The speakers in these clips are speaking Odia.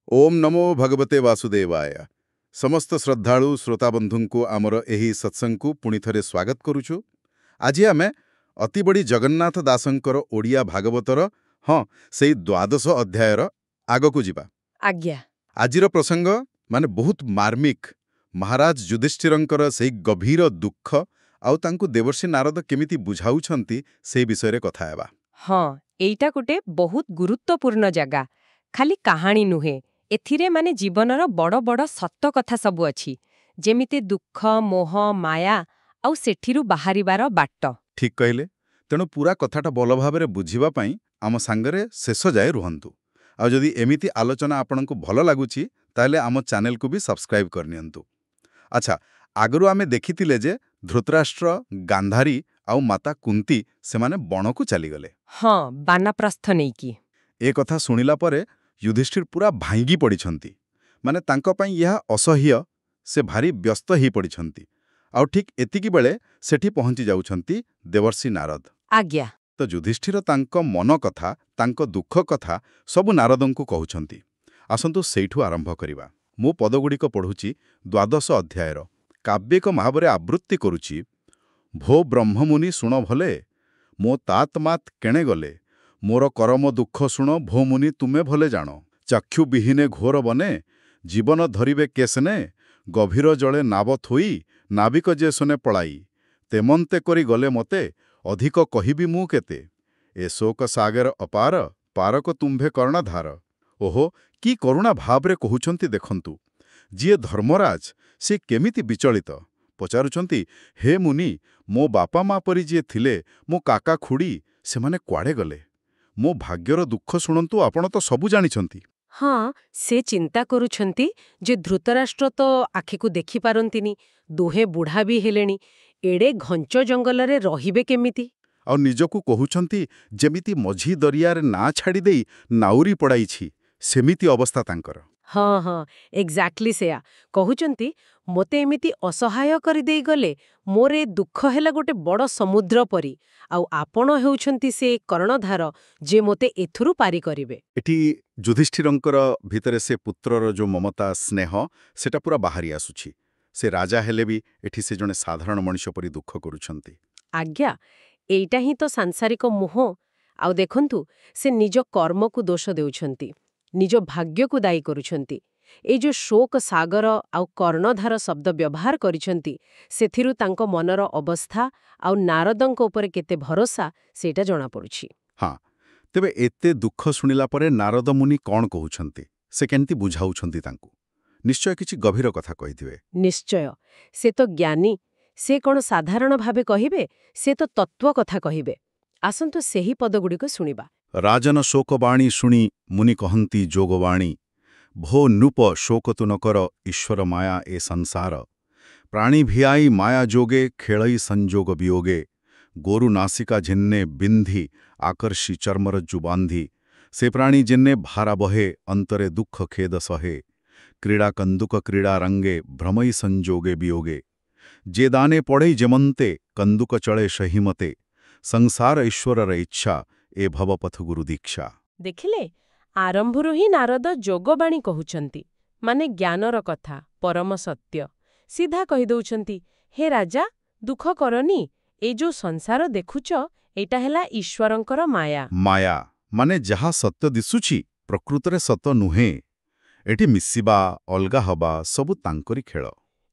ओम नमो भगवते वासुदेवाय। समस्त श्रद्धालु श्रोताबंधु आमर एही सत्संग पुणी थे स्वागत करुचु। आज आम अति बड़ी जगन्नाथ दासंकर ओडिया भागवतर हाँ से द्वादश अध्यायर आगकू जिबा। आज्ञा आजिर प्रसंग माने बहुत मार्मिक। महाराज युधिष्ठिरंकर से गभीर दुख आउ तांकु देवर्षि नारद केमिति बुझाउछंती से विषय रे कथा हेबा। हाँ एइटा गोटे बहुत गुरुत्वपूर्ण जगह खाली कहानी नुहे एथिरे माने जीवनर बड़ बड़ सत्य कथा सबु अछि जेमिते दुख मोह माया आउ सेठिरु बाहरिबार बाट। ठीक कहले। तेणु पूरा कथाटा भल भाव बुझिबा पई आम सांगरे शेष जाए रुहंतु। आ जदि एमिति आलोचना आपनकु भल लागुची ताले आम चैनल को भी सब्सक्राइब करनियंतु। अच्छा, आगरु आमे देखितिले जे धृतराष्ट्र गांधारी आउ माता कुंती से माने बणकु चली गले। हाँ बानाप्रस्थ नेकी ए कथा सुनिला परे युधिष्ठिर पूरा भांगी पड़िछंती। माने तांको पई यह असह्य से भारी व्यस्त ही पड़िछंती। आउ ठीक एतिकी बेले सेठी पहुंची जाउछंती देवर्षि नारद। आज्ञा तो युधिष्ठिर तांको मन कथा तांको दुख कथा सबु नारदंकु कहउछंती। आसंतु सेठु आरंभ करिबा। मो पदगुड़िक पढ़ुची द्वादश अध्यायर काव्यिक भावरे आवृत्ति करुची। भो ब्रह्ममुनि शुण भले मो तात्मात केणे गले मोर करम दुख शुण भो मुनि तुमे भले जाण चक्षु विहीने घोर बने जीवन धरिबे केसने गभीर जले नाव थोई नाविक जे सुने पलाई तेमन्ते करी गले मते अधिक कहिबी मु केते ए शोक सागर अपार पारक तुम्भे कर्णधार। ओहो की करुणा भावरे कहुछंती देखंतु। जिए धर्मराज से केमिति विचलित पचारुछंती हे मुनि मो बापा मा परी जिए थिले मो काका खुड़ी से माने कुआड़े गले मो भाग्यर दुख शुणंतु आपण तो सबु जानिछंती। हाँ से चिंता करुछंती जे धृतराष्ट्र तो आखिकु देखि पारंतिनी दुहे बुढ़ा भी हेलेनी एडे घंच जंगलरे रहिबे केमिति और निजकु कहुछंती जेमिति मझी दरियारे ना छाड़ी देई नाउरी पड़ाइछि सेमिति अवस्था तांकर। हाँ हाँ एक्जाक्टली सेया कहउचंती मोते एमिति असहाय करि देई गले मोरे दुख हेला गोटे बड़ समुद्र परी आउ आपण हेउछंती से कर्णधार जे मोते एथुरु पारी करिवे। एठी युधिष्ठिरंकर भितरे से पुत्रर जो ममता स्नेह सेटा पूरा बाहरी आसुछि। से राजा हेले भी एठी से जने साधारण मनुष्य परी दुख करुछंती। आज्ञा एइटा ही तो सांसारिक मोह आउ देखंतु से निज कर्म को दोष देउछंती निज भाग्य को दायी करुछंती। ए जो शोक सागर आउ कर्णधार शब्द व्यवहार करिछंती सेथिरु तांको मनर अवस्था आउ नारदंक ऊपर केते भरोसा सेटा जणा पड़ुछि। हाँ तेबे एते दुख शुणिला परे नारद मुनि कौन कहउछंती से केंती बुझाउछंती तांकु निश्चय किछि गभीर कथा कहिथिबे। निश्चय से तो ज्ञानी से कौन साधारण भावे कहिबे से तो तत्व कथा कहिबे। आसंतु सेही पदगुड़िक शुणिबा। राजन शोकवाणी शुणी मुनि कहंती जोगवाणी भो नृप शोक तु न कर ईश्वर माया ए संसार प्राणी भियाई माया जोगे खेलई संजोग वियोगे गोरु नासिका जिन्ने बिंधी आकर्षी चर्मरज्जु बांधी से प्राणी जिन्ने भारा बहे अंतरे दुख खेद सहे क्रीड़ा कंदुक क्रीड़ा रंगे भ्रमई संजोगे वियोगे जे दाने पड़े जेमंते कंदुक चले सहीमते संसार ईश्वर इच्छा ए भवपथ गुरु दीक्षा। देखिले आरंभରୁ ହିଁ ନାରଦ ଯୋଗବାଣୀ କହୁଛନ୍ତି ମାନେ ଜ୍ଞାନର କଥା ପରମ ସତ୍ୟ ସିଧା କହିଦଉଛନ୍ତି ହେ ରାଜା ଦୁଃଖ କରନି ଏ ଯୋ ସଂସାର ଦେଖୁଛ ଏଇଟା ହେଲା ଈଶ୍ୱରଙ୍କର ମାୟା। ମାୟା ମାନେ ଯାହା ସତ୍ୟ ଦିଶୁଛି ପ୍ରକୃତରେ ସତ ନୁହେଁ। ଏଠି ମିଶିବା ଅଲଗା ହବା ସବୁ ତାଙ୍କରି ଖେଳ।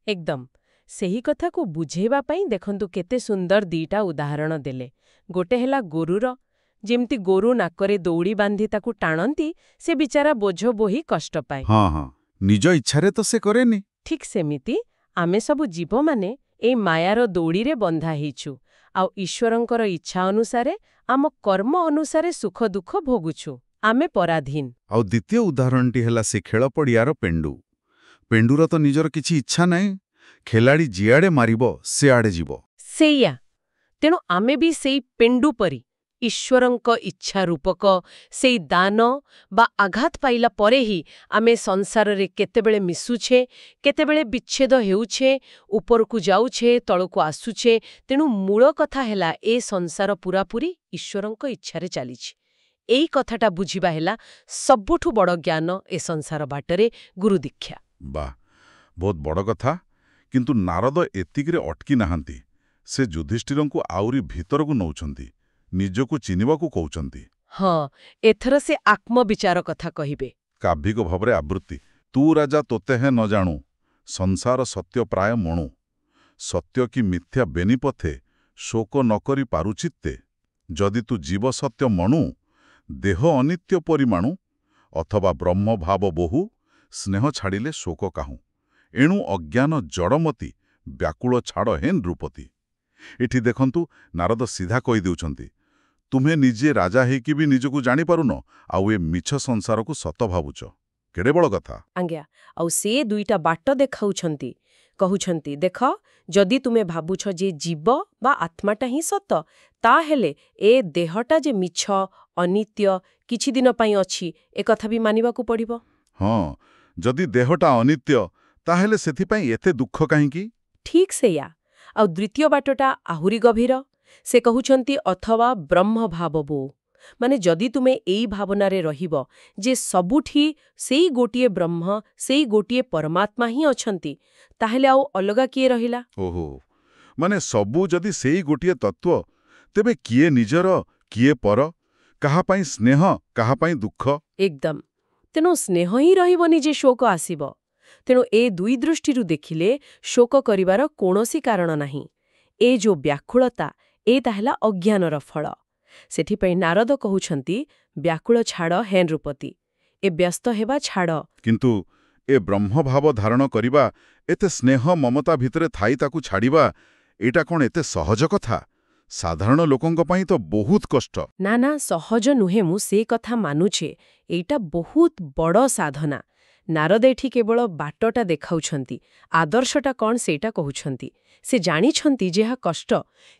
ଏକଦମ ସେହି କଥାକୁ ବୁଝେଇବା ପାଇଁ ଦେଖନ୍ତୁ କେତେ ସୁନ୍ଦର ଦିଟା ଉଦାହରଣ ଦେଲେ। ଗୋଟେ ହେଲା ଗୋରୁର ଯେମିତି ଗୋରୁ ନାକରେ ଦୌଡ଼ି ବାନ୍ଧି ତାକୁ ଟାଣନ୍ତି ସେ ବିଚାରା ବୋଝ ବୋହି କଷ୍ଟ ପାଏ। ହଁ ହଁ ନିଜ ଇଚ୍ଛାରେ ତ ସେ କରେନି। ଠିକ୍ ସେମିତି ଆମେ ସବୁ ଜୀବମାନେ ଏଇ ମାୟାର ଦୌଡ଼ିରେ ବନ୍ଧା ହେଇଛୁ ଆଉ ଈଶ୍ୱରଙ୍କର ଇଚ୍ଛା ଅନୁସାରେ ଆମ କର୍ମ ଅନୁସାରେ ସୁଖ ଦୁଃଖ ଭୋଗୁଛୁ ଆମେ ପରାଧୀନ। ଆଉ ଦ୍ୱିତୀୟ ଉଦାହରଣଟି ହେଲା ସେ ଖେଳ ପଡ଼ିଆର ପେଣ୍ଡୁ। ପେଣ୍ଡୁର ତ ନିଜର କିଛି ଇଚ୍ଛା ନାହିଁ ଖେଳାଳି ଯିଆଡ଼େ ମାରିବ ସେଆଡ଼େ ଯିବ। ସେଇଆ ତେଣୁ ଆମେ ବି ସେଇ ପେଣ୍ଡୁ ପରି ଈଶ୍ୱରଙ୍କ ଇଚ୍ଛା ରୂପକ ସେଇ ଦାନ ବା ଆଘାତ ପାଇଲା ପରେ ହିଁ ଆମେ ସଂସାରରେ କେତେବେଳେ ମିଶୁଛେ କେତେବେଳେ ବିଚ୍ଛେଦ ହେଉଛେ ଉପରକୁ ଯାଉଛେ ତଳକୁ ଆସୁଛେ। ତେଣୁ ମୂଳ କଥା ହେଲା ଏ ସଂସାର ପୂରାପୂରି ଈଶ୍ୱରଙ୍କ ଇଚ୍ଛାରେ ଚାଲିଛି। ଏଇ କଥାଟା ବୁଝିବା ହେଲା ସବୁଠୁ ବଡ଼ ଜ୍ଞାନ ଏ ସଂସାର ବାଟରେ ଗୁରୁ ଦୀକ୍ଷା। ବାଃ, ବହୁତ ବଡ଼ କଥା। କିନ୍ତୁ ନାରଦ ଏତିକିରେ ଅଟକି ନାହାନ୍ତି। ସେ ଯୁଧିଷ୍ଠିରଙ୍କୁ ଆହୁରି ଭିତରକୁ ନଉଛନ୍ତି, ନିଜକୁ ଚିହ୍ନିବାକୁ କହୁଛନ୍ତି। ହଁ, ଏଥର ସେ ଆତ୍ମବିଚାର କଥା କହିବେ। କାବ୍ୟିକ ଭାବରେ ଆବୃତ୍ତି। ତୁ ରାଜା ତୋତେ ହେ ନ ଜାଣୁ, ସଂସାର ସତ୍ୟ ପ୍ରାୟ ମଣୁ। ସତ୍ୟ କି ମିଥ୍ୟା ବେନିପଥେ, ଶୋକ ନ କରି ପାରୁଚିତ୍ତେ। ଯଦି ତୁ ଜୀବ ସତ୍ୟ ମଣୁ, ଦେହ ଅନିତ୍ୟ ପରିମାଣୁ। ଅଥବା ବ୍ରହ୍ମ ଭାବ ବହୁ, ସ୍ନେହ ଛାଡ଼ିଲେ ଶୋକ କାହୁଁ। ଏଣୁ ଅଜ୍ଞାନ ଜଡ଼ମତି, ବ୍ୟାକୁଳ ଛାଡ଼ ହେ ନୃପତି। ଏଠି ଦେଖନ୍ତୁ, ନାରଦ ସିଧା କହିଦେଉଛନ୍ତି, ତୁମେ ନିଜେ ରାଜା ହେଇକି ବି ନିଜକୁ ଜାଣିପାରୁନ, ଆଉ ଏ ମିଛ ସଂସାରକୁ ସତ ଭାବୁଛ। କେଡ଼େ ବଡ଼ କଥା! ଆଜ୍ଞା, ଆଉ ସେ ଦୁଇଟା ବାଟ ଦେଖାଉଛନ୍ତି। କହୁଛନ୍ତି, ଦେଖ, ଯଦି ତୁମେ ଭାବୁଛ ଯେ ଜୀବ ବା ଆତ୍ମାଟା ହିଁ ସତ, ତାହେଲେ ଏ ଦେହଟା ଯେ ମିଛ, ଅନିତ୍ୟ, କିଛି ଦିନ ପାଇଁ ଅଛି, ଏକଥା ବି ମାନିବାକୁ ପଡ଼ିବ। ହଁ, ଯଦି ଦେହଟା ଅନିତ୍ୟ, ତାହେଲେ ସେଥିପାଇଁ ଏତେ ଦୁଃଖ କାହିଁକି? ଠିକ୍ ସେଇଆ। ଆଉ ଦ୍ୱିତୀୟ ବାଟଟା ଆହୁରି ଗଭୀର। ସେ କହୁଛନ୍ତି ଅଥବା ବ୍ରହ୍ମଭାବ ବୋ, ମାନେ ଯଦି ତୁମେ ଏଇ ଭାବନାରେ ରହିବ ଯେ ସବୁଠି ସେଇ ଗୋଟିଏ ବ୍ରହ୍ମ, ସେଇ ଗୋଟିଏ ପରମାତ୍ମା ହିଁ ଅଛନ୍ତି, ତାହେଲେ ଆଉ ଅଲଗା କିଏ ରହିଲା? ଓହୋ, ମାନେ ସବୁ ଯଦି ସେଇ ଗୋଟିଏ ତତ୍ତ୍ୱ, ତେବେ କିଏ ନିଜର, କିଏ ପର, କାହା ପାଇଁ ସ୍ନେହ, କାହା ପାଇଁ ଦୁଃଖ? ଏକଦମ। ତେଣୁ ସ୍ନେହ ହିଁ ରହିବନି ଯେ ଶୋକ ଆସିବ। ତେଣୁ ଏ ଦୁଇ ଦୃଷ୍ଟିରୁ ଦେଖିଲେ ଶୋକ କରିବାର କୌଣସି କାରଣ ନାହିଁ। ଏ ଯୋଉ ବ୍ୟାକୁଳତା, ଏଇଟା ହେଲା ଅଜ୍ଞାନର ଫଳ। ସେଥିପାଇଁ ନାରଦ କହୁଛନ୍ତି, ବ୍ୟାକୁଳ ଛାଡ଼ ହେ ନୃପତି, ଏ ବ୍ୟସ୍ତ ହେବା ଛାଡ଼। କିନ୍ତୁ ଏ ବ୍ରହ୍ମଭାବ ଧାରଣ କରିବା, ଏତେ ସ୍ନେହ ମମତା ଭିତରେ ଥାଇ ତାକୁ ଛାଡ଼ିବା, ଏଇଟା କ'ଣ ଏତେ ସହଜ କଥା? ସାଧାରଣ ଲୋକଙ୍କ ପାଇଁ ତ ବହୁତ କଷ୍ଟ। ନା ନା, ସହଜ ନୁହେଁ, ମୁଁ ସେ କଥା ମାନୁଛେ। ଏଇଟା ବହୁତ ବଡ଼ ସାଧନା। ନାରଦ ଏଠି କେବଳ ବାଟଟା ଦେଖାଉଛନ୍ତି, ଆଦର୍ଶଟା କ'ଣ ସେଇଟା କହୁଛନ୍ତି। ସେ ଜାଣିଛନ୍ତି ଯେ ଏହା କଷ୍ଟ,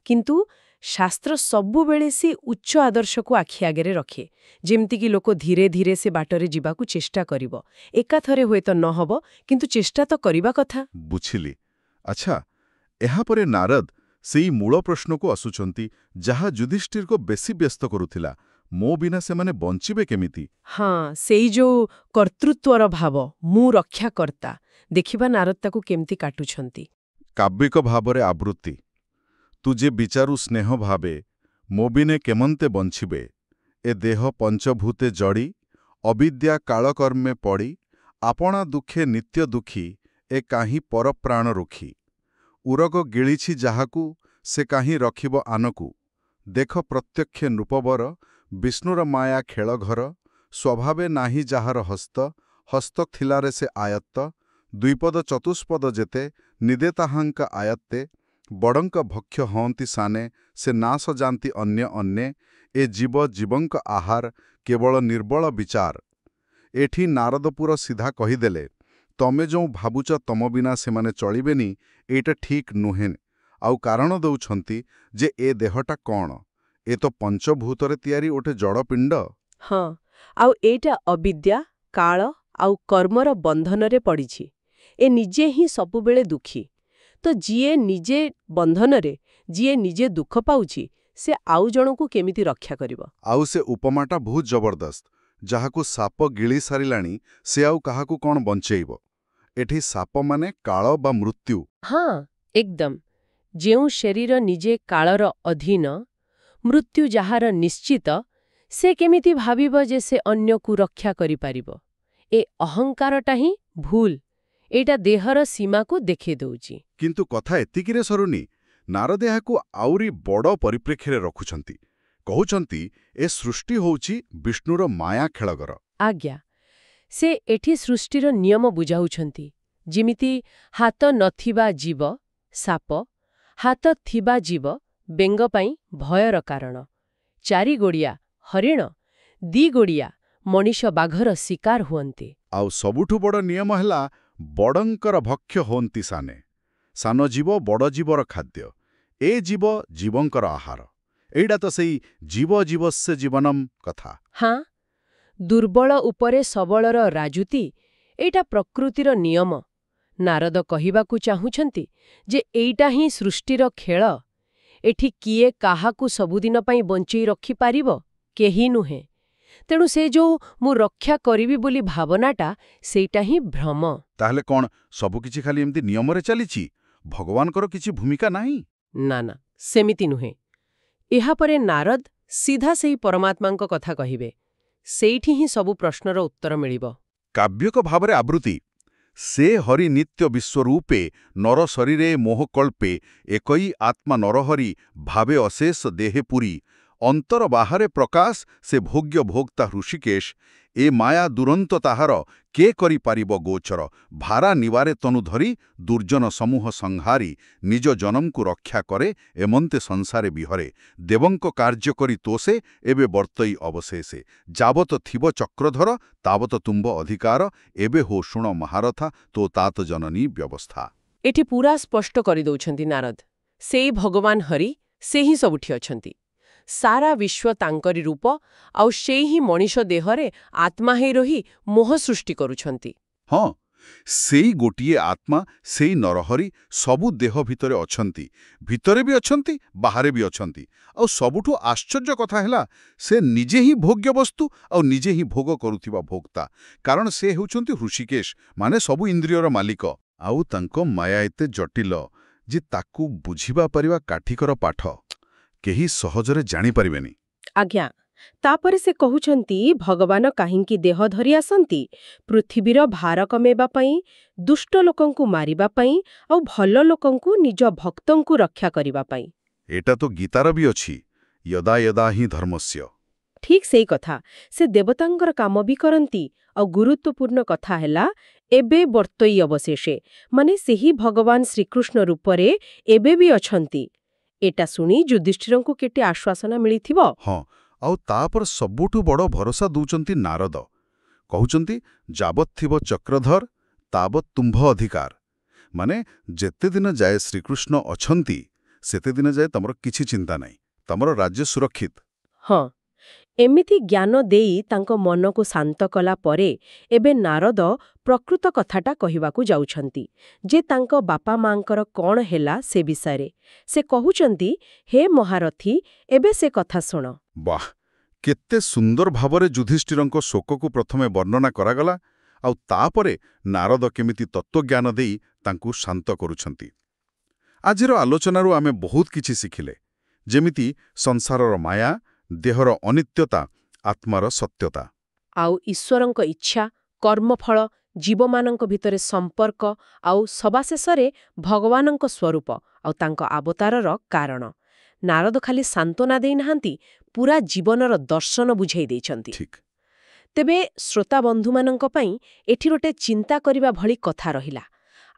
କିନ୍ତୁ ଶାସ୍ତ୍ର ସବୁବେଳେ ସେ ଉଚ୍ଚ ଆଦର୍ଶକୁ ଆଖି ଆଗରେ ରଖେ। ଯେମିତିକି ଲୋକ ଧୀରେ ଧୀରେ ସେ ବାଟରେ ଯିବାକୁ ଚେଷ୍ଟା କରିବ। ଏକାଥରେ ହୁଏତ ନ ହେବ, କିନ୍ତୁ ଚେଷ୍ଟା ତ କରିବା କଥା। ବୁଝିଲି। ଆଚ୍ଛା, ଏହାପରେ ନାରଦ ସେଇ ମୂଳ ପ୍ରଶ୍ନକୁ ଆସୁଛନ୍ତି, ଯାହା ଯୁଧିଷ୍ଠିରକୁ ବେଶୀ ବ୍ୟସ୍ତ କରୁଥିଲା। ମୋ ବିନା ସେମାନେ ବଞ୍ଚିବେ କେମିତି? ହଁ, ସେଇ ଯୋଉ କର୍ତ୍ତୃତ୍ୱର ଭାବ, ମୁଁ ରକ୍ଷାକର୍ତ୍ତା। ଦେଖିବା ନାରଦ ତାକୁ କେମିତି କାଟୁଛନ୍ତି। କାବ୍ୟିକ ଭାବରେ ଆବୃତ୍ତି। ତୁ ଯେ ବିଚାରୁ ସ୍ନେହ ଭାବେ, ମୋ ବିନେ କେମନ୍ତେ ବଞ୍ଚିବେ। ଏ ଦେହ ପଞ୍ଚଭୂତେ ଜଡ଼ି, ଅବିଦ୍ୟା କାଳକର୍ମେ ପଡ଼ି। ଆପଣା ଦୁଃଖେ ନିତ୍ୟ ଦୁଃଖୀ, ଏ କାହିଁ ପରପ୍ରାଣ ରୁଖି। ଉରଗ ଗିଳିଛି ଯାହାକୁ, ସେ କାହିଁ ରଖିବ ଆନକୁ। ଦେଖ ପ୍ରତ୍ୟକ୍ଷେ ନୃପବର, ବିଷ୍ଣୁର ମାୟା ଖେଳଘର। ସ୍ୱଭାବେ ନାହିଁ ଯାହାର ହସ୍ତ, ହସ୍ତ ଥିଲାରେ ସେ ଆୟତ୍ତ। ଦ୍ୱିପଦ ଚତୁଷ୍ପଦ ଯେତେ, ନିଦେ ତାହାଙ୍କ ଆୟତ୍ତେ। ବଡ଼ଙ୍କ ଭକ୍ଷ ହଅନ୍ତି ସାନେ, ସେ ନାଶ ଯାନ୍ତି ଅନ୍ୟ ଅନ୍ୟେ। ଏ ଜୀବ ଜୀବଙ୍କ ଆହାର, କେବଳ ନିର୍ବଳ ବିଚାର। ଏଠି ନାରଦପୁର ସିଧା କହିଦେଲେ, ତମେ ଯେଉଁ ଭାବୁଛ ତମ ବିନା ସେମାନେ ଚଳିବେନି, ଏଇଟା ଠିକ୍ ନୁହେଁ। ଆଉ କାରଣ ଦଉଛନ୍ତି ଯେ ଏ ଦେହଟା କ'ଣ? ଏ ତ ପଞ୍ଚଭୂତରେ ତିଆରି ଗୋଟେ ଜଡ଼ପିଣ୍ଡ। ହଁ, ଆଉ ଏଇଟା ଅବିଦ୍ୟା, କାଳ ଆଉ କର୍ମର ବନ୍ଧନରେ ପଡ଼ିଛି। ଏ ନିଜେ ହିଁ ସବୁବେଳେ ଦୁଃଖୀ। ତ ଯିଏ ନିଜେ ବନ୍ଧନରେ, ଯିଏ ନିଜେ ଦୁଃଖ ପାଉଛି, ସେ ଆଉ ଜଣକୁ କେମିତି ରକ୍ଷା କରିବ? ଆଉ ସେ ଉପମାଟା ବହୁତ ଜବରଦସ୍ତ। ଯାହାକୁ ସାପ ଗିଳି ସାରିଲାଣି, ସେ ଆଉ କାହାକୁ କ'ଣ ବଞ୍ଚେଇବ? ଏଠି ସାପ ମାନେ କାଳ ବା ମୃତ୍ୟୁ। ହଁ, ଏକଦମ। ଯେଉଁ ଶରୀର ନିଜେ କାଳର ଅଧୀନ, ମୃତ୍ୟୁ ଯାହାର ନିଶ୍ଚିତ, ସେ କେମିତି ଭାବିବ ଯେ ସେ ଅନ୍ୟକୁ ରକ୍ଷା କରିପାରିବ? ଏ ଅହଙ୍କାରଟା ହିଁ ଭୁଲ। ଏଇଟା ଦେହର ସୀମାକୁ ଦେଖେଇ ଦେଉଛି। କିନ୍ତୁ କଥା ଏତିକିରେ ସରୁନି। ନାରଦ ଏହାକୁ ଆହୁରି ବଡ଼ ପରିପ୍ରେକ୍ଷୀରେ ରଖୁଛନ୍ତି। କହୁଛନ୍ତି, ଏ ସୃଷ୍ଟି ହେଉଛି ବିଷ୍ଣୁର ମାୟା ଖେଳଘର। ଆଜ୍ଞା, ସେ ଏଠି ସୃଷ୍ଟିର ନିୟମ ବୁଝାଉଛନ୍ତି। ଯେମିତି ହାତ ନଥିବା ଜୀବ, ସାପ, ହାତ ଥିବା ଜୀବ, ବେଙ୍ଗ ପାଇଁ ଭୟର କାରଣ। ଚାରିଗୋଡ଼ିଆ, ହରିଣ, ଦିଗୋଡ଼ିଆ, ମଣିଷ ବାଘର ଶିକାର ହୁଅନ୍ତି। ଆଉ ସବୁଠୁ ବଡ଼ ନିୟମ ହେଲା, ବଡ଼ଙ୍କର ଭକ୍ଷ ହୋନ୍ତି ସାନେ। ସାନ ଜୀବ ବଡ଼ ଜୀବର ଖାଦ୍ୟ। ଏ ଜୀବ ଜୀବଙ୍କର ଆହାର। ଏଇଟା ତ ସେଇ ଜୀବ ଜୀବସ୍ୟ ଜୀବନମ୍ କଥା। ହଁ, ଦୁର୍ବଳ ଉପରେ ସବଳର ରାଜୁତି, ଏଇଟା ପ୍ରକୃତିର ନିୟମ। ନାରଦ କହିବାକୁ ଚାହୁଁଛନ୍ତି ଯେ ଏଇଟା ହିଁ ସୃଷ୍ଟିର ଖେଳ। ଏଠି କିଏ କାହାକୁ ସବୁଦିନ ପାଇଁ ବଞ୍ଚେଇ ରଖିପାରିବ? କେହି ନୁହେଁ। ତେଣୁ ସେ ଯୋଉ ମୁଁ ରକ୍ଷା କରିବି ବୋଲି ଭାବନାଟା ସେଇଟା ହିଁ ଭ୍ରମ। ତାହେଲେ କ'ଣ ସବୁକିଛି ଖାଲି ଏମିତି ନିୟମରେ ଚାଲିଛି? ଭଗବାନଙ୍କର କିଛି ଭୂମିକା ନାହିଁ? ନା ନା, ସେମିତି ନୁହେଁ। ଏହାପରେ ନାରଦ ସିଧା ସେହି ପରମାତ୍ମାଙ୍କ କଥା କହିବେ। ସେଇଠି ହିଁ ସବୁ ପ୍ରଶ୍ନର ଉତ୍ତର ମିଳିବ। କାବ୍ୟିକ ଭାବରେ ଆବୃତ୍ତି ସେ ହରି ନିତ୍ୟ ବିଶ୍ୱରୂପେ ନର ଶରୀରେ ମୋହକଳ୍ପେ ଏକଇ ଆତ୍ମା ନରହରି ଭାବେ ଅଶେଷ ଦେହେ ପୁରୀ ଅନ୍ତର ବାହାରେ ପ୍ରକାଶ ସେ ଭୋଗ୍ୟ ଭୋକ୍ତା ହୃଷିକେଶ ଏ ମାୟା ଦୁରନ୍ତ ତାହାର କେ କରିପାରିବ ଗୋଚର ଭାରା ନିବାରେ ତନୁ ଧରି ଦୁର୍ଜନ ସମୂହ ସଂହାରି ନିଜ ଜନମକୁ ରକ୍ଷା କରେ ଏମନ୍ତେ ସଂସାରେ ବିହରେ ଦେବଙ୍କ କାର୍ଯ୍ୟ କରି ତୋଷେ ଏବେ ବର୍ତ୍ତଇ ଅବଶେଷେ ଯାବତ ଥିବ ଚକ୍ରଧର ତାବତ ତୁମ୍ଭ ଅଧିକାର ଏବେ ହୋ ଶୁଣ ମହାରଥା ତୋ ତାତ ଜନନୀ ବ୍ୟବସ୍ଥା। ଏଠି ପୁରା ସ୍ପଷ୍ଟ କରିଦେଉଛନ୍ତି ନାରଦ। ସେଇ ଭଗବାନ ହରି ସେ ହିଁ ସବୁଠି ଅଛନ୍ତି। ସାରା ବିଶ୍ୱ ତାଙ୍କରି ରୂପ, ଆଉ ସେଇ ହିଁ ମଣିଷ ଦେହରେ ଆତ୍ମା ହେଇ ରହି ମୋହ ସୃଷ୍ଟି କରୁଛନ୍ତି। ହଁ, ସେଇ ଗୋଟିଏ ଆତ୍ମା ସେଇ ନରହରି ସବୁ ଦେହ ଭିତରେ ଅଛନ୍ତି, ଭିତରେ ବି ଅଛନ୍ତି, ବାହାରେ ବି ଅଛନ୍ତି। ଆଉ ସବୁଠୁ ଆଶ୍ଚର୍ଯ୍ୟ କଥା ହେଲା ସେ ନିଜେ ହିଁ ଭୋଗ୍ୟ ବସ୍ତୁ ଆଉ ନିଜେ ହିଁ ଭୋଗ କରୁଥିବା ଭୋକ୍ତା, କାରଣ ସେ ହେଉଛନ୍ତି ହୃଷିକେଶ, ମାନେ ସବୁ ଇନ୍ଦ୍ରିୟର ମାଲିକ। ଆଉ ତାଙ୍କ ମାୟା ଏତେ ଜଟିଳ ଯେ ତାକୁ ବୁଝିବା ପାରିବା କାଠିକର ପାଠ, କେହି ସହଜରେ ଜାଣିପାରିବେନି। ଆଜ୍ଞା, ତାପରେ ସେ କହୁଛନ୍ତି ଭଗବାନ କାହିଁକି ଦେହ ଧରି ଆସନ୍ତି? ପୃଥିବୀର ଭାର କମେଇବା ପାଇଁ, ଦୁଷ୍ଟ ଲୋକଙ୍କୁ ମାରିବା ପାଇଁ, ଆଉ ଭଲ ଲୋକଙ୍କୁ ନିଜ ଭକ୍ତଙ୍କୁ ରକ୍ଷା କରିବା ପାଇଁ। ଏଟା ତ ଗୀତାର ବି ଅଛି, ୟଦା ୟଦା ହିଁ ଧର୍ମସ୍ୟ। ଠିକ୍ ସେଇ କଥା। ସେ ଦେବତାଙ୍କର କାମ ବି କରନ୍ତି। ଆଉ ଗୁରୁତ୍ୱପୂର୍ଣ୍ଣ କଥା ହେଲା ଏବେ ବର୍ତ୍ତଇ ଅବଶେଷେ, ମାନେ ସେହି ଭଗବାନ ଶ୍ରୀକୃଷ୍ଣ ରୂପରେ ଏବେ ବି ଅଛନ୍ତି। ଏଟା ଶୁଣି ଯୁଧିଷ୍ଠିରଙ୍କୁ କେତେ ଆଶ୍ୱାସନା ମିଳିଥିବ। ହଁ, ଆଉ ତାପରେ ସବୁଠୁ ବଡ଼ ଭରସା ଦଉଛନ୍ତି ନାରଦ। କହୁଛନ୍ତି ଯାବତ୍ ଥିବ ଚକ୍ରଧର ତାବତ୍ ତୁମ୍ଭ ଅଧିକାର, ମାନେ ଯେତେ ଦିନ ଯାଏ ଶ୍ରୀକୃଷ୍ଣ ଅଛନ୍ତି ସେତେ ଦିନ ଯାଏ ତମର କିଛି ଚିନ୍ତା ନାହିଁ, ତମର ରାଜ୍ୟ ସୁରକ୍ଷିତ। ହଁ, ଏମିତି ଜ୍ଞାନ ଦେଇ ତାଙ୍କ ମନକୁ ଶାନ୍ତ କଲା ପରେ ଏବେ ନାରଦ ପ୍ରକୃତ କଥାଟା କହିବାକୁ ଯାଉଛନ୍ତି ଯେ ତାଙ୍କ ବାପା ମାଙ୍କର କ'ଣ ହେଲା ସେ ବିଷୟରେ। ସେ କହୁଛନ୍ତି, ହେ ମହାରଥୀ, ଏବେ ସେ କଥା ଶୁଣ। ବାଃ, କେତେ ସୁନ୍ଦର ଭାବରେ ଯୁଧିଷ୍ଠିରଙ୍କ ଶୋକକୁ ପ୍ରଥମେ ବର୍ଣ୍ଣନା କରାଗଲା, ଆଉ ତାପରେ ନାରଦ କେମିତି ତତ୍ତ୍ୱଜ୍ଞାନ ଦେଇ ତାଙ୍କୁ ଶାନ୍ତ କରୁଛନ୍ତି। ଆଜିର ଆଲୋଚନାରୁ ଆମେ ବହୁତ କିଛି ଶିଖିଲେ, ଯେମିତି ସଂସାରର ମାୟା, ଦେହର ଅନିତ୍ୟତା, ଆତ୍ମାର ସତ୍ୟତା। ଆଉ ଈଶ୍ୱରଙ୍କ ଇଚ୍ଛା, କର୍ମଫଳ, ଜୀବମାନଙ୍କ ଭିତରେ ସମ୍ପର୍କ, ଆଉ ସବାଶେଷରେ ଭଗବାନଙ୍କ ସ୍ୱରୂପ ଆଉ ତାଙ୍କ ଅବତାରର କାରଣ। ନାରଦ ଖାଲି ସାନ୍ତ୍ୱନା ଦେଇନାହାନ୍ତି, ପୁରା ଜୀବନର ଦର୍ଶନ ବୁଝାଇ ଦେଇଛନ୍ତି। ଠିକ୍। ତେବେ ଶ୍ରୋତାବନ୍ଧୁମାନଙ୍କ ପାଇଁ ଏଠି ଗୋଟେ ଚିନ୍ତା କରିବା ଭଳି କଥା ରହିଲା।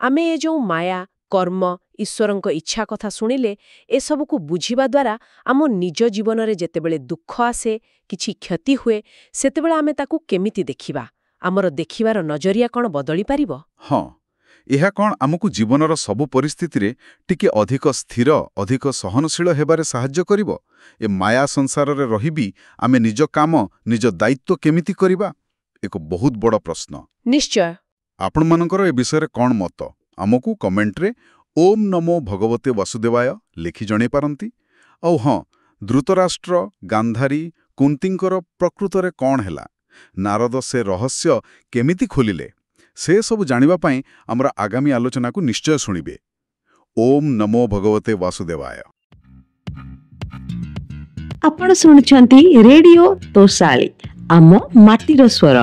ଆମେ ଏ ଯେଉଁ ମାୟା, କର୍ମ, ଈଶ୍ୱରଙ୍କ ଇଚ୍ଛା କଥା ଶୁଣିଲେ, ଏସବୁକୁ ବୁଝିବା ଦ୍ୱାରା ଆମ ନିଜ ଜୀବନରେ ଯେତେବେଳେ ଦୁଃଖ ଆସେ, କିଛି କ୍ଷତି ହୁଏ, ସେତେବେଳେ ଆମେ ତାକୁ କେମିତି ଦେଖିବା? ଆମର ଦେଖିବାର ନଜରିଆ କ'ଣ ବଦଳି ପାରିବ? ହଁ, ଏହା କ'ଣ ଆମକୁ ଜୀବନର ସବୁ ପରିସ୍ଥିତିରେ ଟିକେ ଅଧିକ ସ୍ଥିର, ଅଧିକ ସହନଶୀଳ ହେବାରେ ସାହାଯ୍ୟ କରିବ? ଏ ମାୟା ସଂସାରରେ ରହିବି ଆମେ ନିଜ କାମ, ନିଜ ଦାୟିତ୍ୱ କେମିତି କରିବା? ଏକ ବହୁତ ବଡ଼ ପ୍ରଶ୍ନ। ନିଶ୍ଚୟ। ଆପଣମାନଙ୍କର ଏ ବିଷୟରେ କ'ଣ ମତ? ଆମକୁ କମେଣ୍ଟରେ ଓମ୍ ନମୋ ଭଗବତେ ବାସୁଦେବାୟ ଲେଖି ଜଣାଇ ପାରନ୍ତି। ଆଉ ହଁ, ଧୃତରାଷ୍ଟ୍ର, ଗାନ୍ଧାରୀ, କୁନ୍ତୀଙ୍କର ପ୍ରକୃତରେ କ'ଣ ହେଲା? ନାରଦ ସେ ରହସ୍ୟ କେମିତି ଖୋଲିଲେ? ସେ ସବୁ ଜାଣିବା ପାଇଁ ଆମର ଆଗାମୀ ଆଲୋଚନାକୁ ନିଶ୍ଚୟ ଶୁଣିବେ। ଓମ୍ ନମୋ ଭଗବତେ ବାସୁଦେବାୟ। ଆପଣ ଶୁଣୁଛନ୍ତି ରେଡିଓ ତୋଷାଳୀ, ଆମ ମାଟିର ସ୍ୱର।